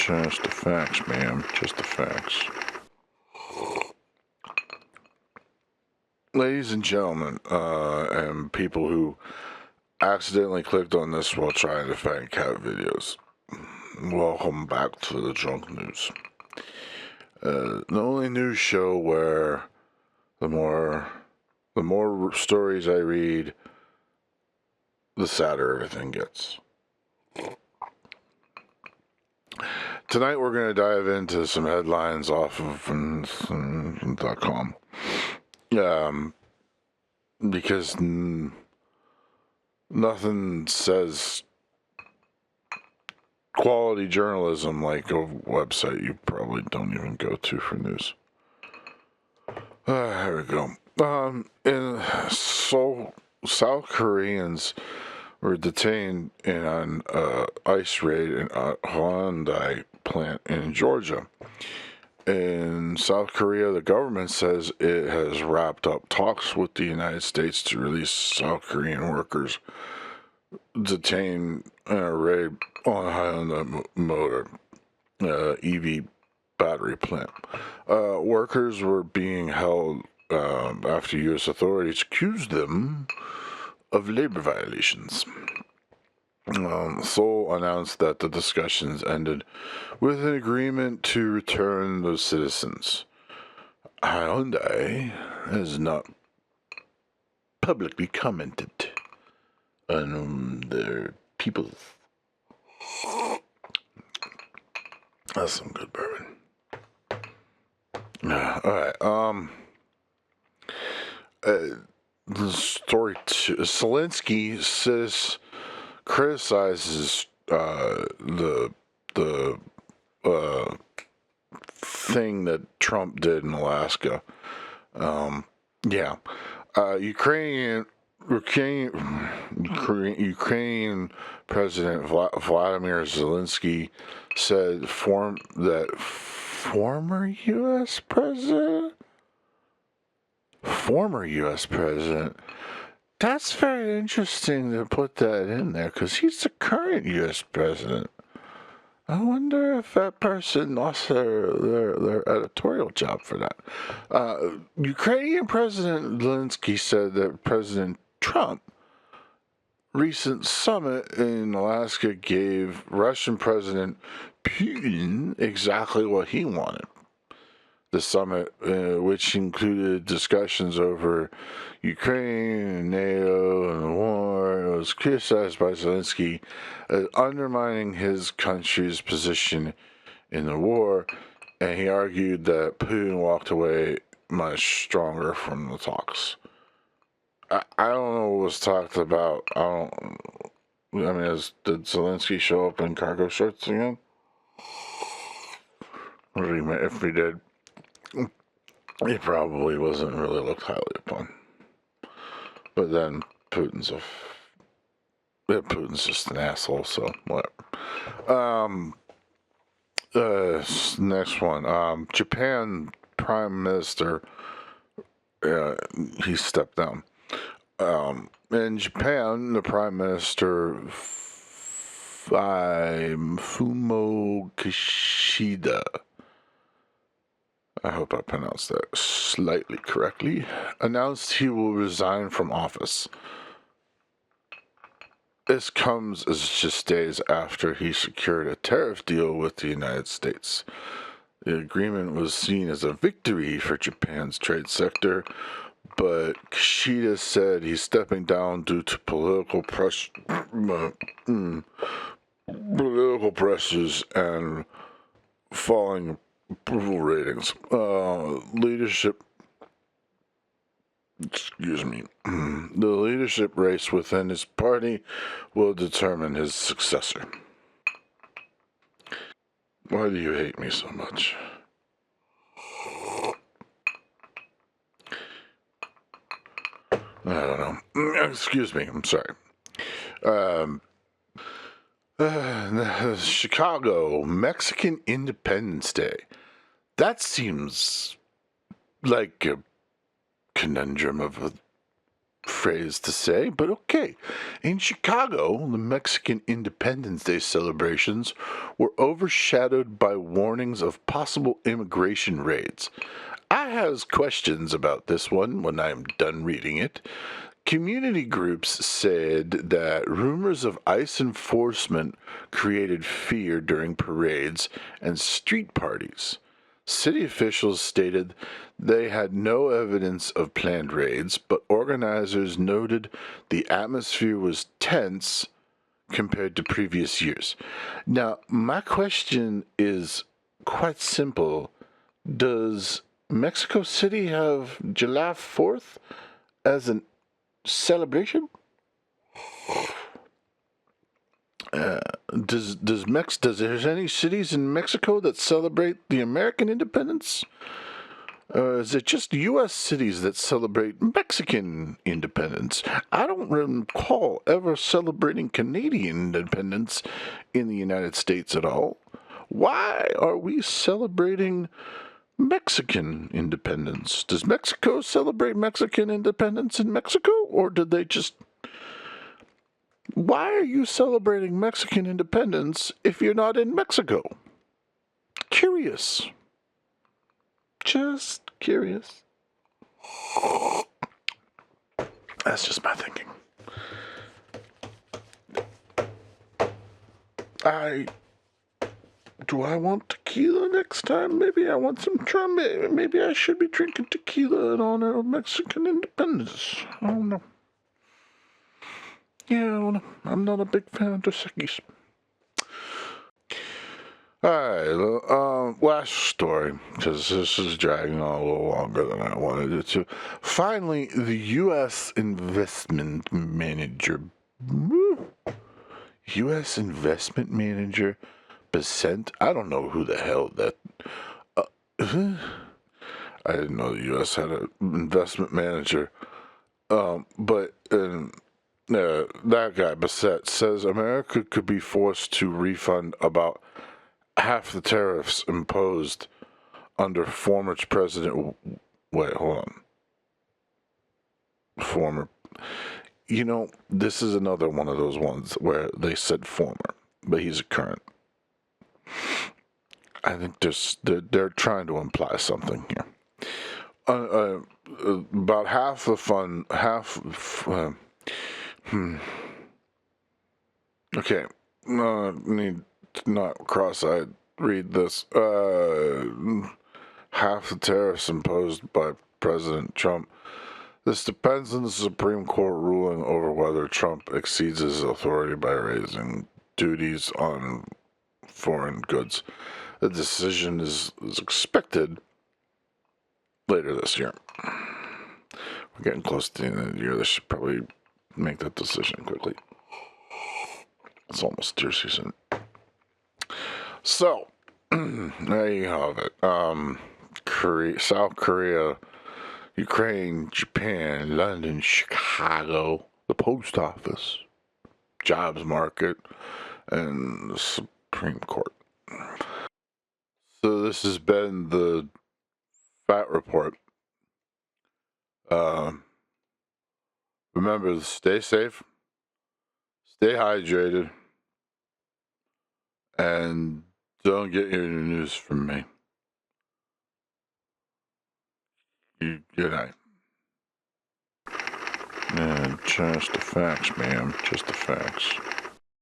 Just the facts, ma'am. Just the facts. Ladies and gentlemen, and people who accidentally clicked on this while trying to find cat videos, welcome back to the Drunk News. The only news show where the more stories I read, the sadder everything gets. Tonight we're going to dive into some headlines off of .com. Because nothing says quality journalism like a website you probably don't even go to for news. Here we go. In Seoul, South Koreans were detained in an ICE raid in a Hyundai plant in Georgia. In South Korea, the government says it has wrapped up talks with the United States to release South Korean workers detained in a raid on a Hyundai motor EV battery plant. Workers were being held after U.S. authorities accused them of labor violations. Seoul announced that the discussions ended with an agreement to return those citizens. Hyundai has not publicly commented on their people. That's some good bourbon. Alright, the story two. Zelensky says criticizes the thing that Trump did in Alaska. Ukrainian President Vladimir Zelensky said that former U.S. President. That's very interesting to put that in there, because he's the current U.S. president. I wonder if that person lost their editorial job for that. Ukrainian President Zelensky said that President Trump's recent summit in Alaska gave Russian President Putin exactly what he wanted. The summit, which included discussions over Ukraine, NATO, and the war, was criticized by Zelensky as undermining his country's position in the war, and he argued that Putin walked away much stronger from the talks. I don't know what was talked about. Did Zelensky show up in cargo shorts again? If he did, he probably wasn't really looked highly upon. But then Putin's just an asshole, so whatever. Next one. Japan Prime Minister, he stepped down. In Japan, the Prime Minister Fumio Kishida, I hope I pronounced that slightly correctly, announced he will resign from office. This comes as just days after he secured a tariff deal with the United States. The agreement was seen as a victory for Japan's trade sector, but Kishida said he's stepping down due to political pressures and falling approval ratings. The leadership race within his party will determine his successor. Why do you hate me so much? I don't know. Excuse me, I'm sorry. Chicago, Mexican Independence Day. That seems like a conundrum of a phrase to say, but okay. In Chicago, the Mexican Independence Day celebrations were overshadowed by warnings of possible immigration raids. I has questions about this one when I'm done reading it. Community groups said that rumors of ICE enforcement created fear during parades and street parties. City officials stated they had no evidence of planned raids, but organizers noted the atmosphere was tense compared to previous years. Now, my question is quite simple. Does Mexico City have July 4th as a celebration? Does there's any cities in Mexico that celebrate the American independence? Or is it just U.S. cities that celebrate Mexican independence? I don't recall ever celebrating Canadian independence in the United States at all. Why are we celebrating Mexican independence? Does Mexico celebrate Mexican independence in Mexico? Or did they just... Why are you celebrating Mexican independence if you're not in Mexico? Curious. Just curious. That's just my thinking. Do I want tequila next time? Maybe I want some trumpet. Maybe I should be drinking tequila in honor of Mexican independence. I don't know. Yeah, I don't know. I'm not a big fan of Dos Equis. Alright, last story, because this is dragging on a little longer than I wanted it to. Finally, the U.S. investment manager... U.S. investment manager... Percent? I don't know who the hell that... I didn't know the U.S. had an investment manager. But that guy, Bassett, says America could be forced to refund about half the tariffs imposed under former president... Wait, hold on. Former... You know, this is another one of those ones where they said former, but he's a current. I think they're trying to imply something here. About half the fund, okay, need to not cross-eyed read this. Half the tariffs imposed by President Trump. This depends on the Supreme Court ruling over whether Trump exceeds his authority by raising duties on foreign goods. The decision is expected later this year. We're getting close to the end of the year. They should probably make that decision quickly. It's almost deer season. So, there you have it. South Korea, Ukraine, Japan, London, Chicago, the post office, jobs market, and the Supreme Court. So this has been the Fat Report. Remember to stay safe, stay hydrated, and don't get your news from me. Good night. Yeah, just the facts, ma'am. Just the facts.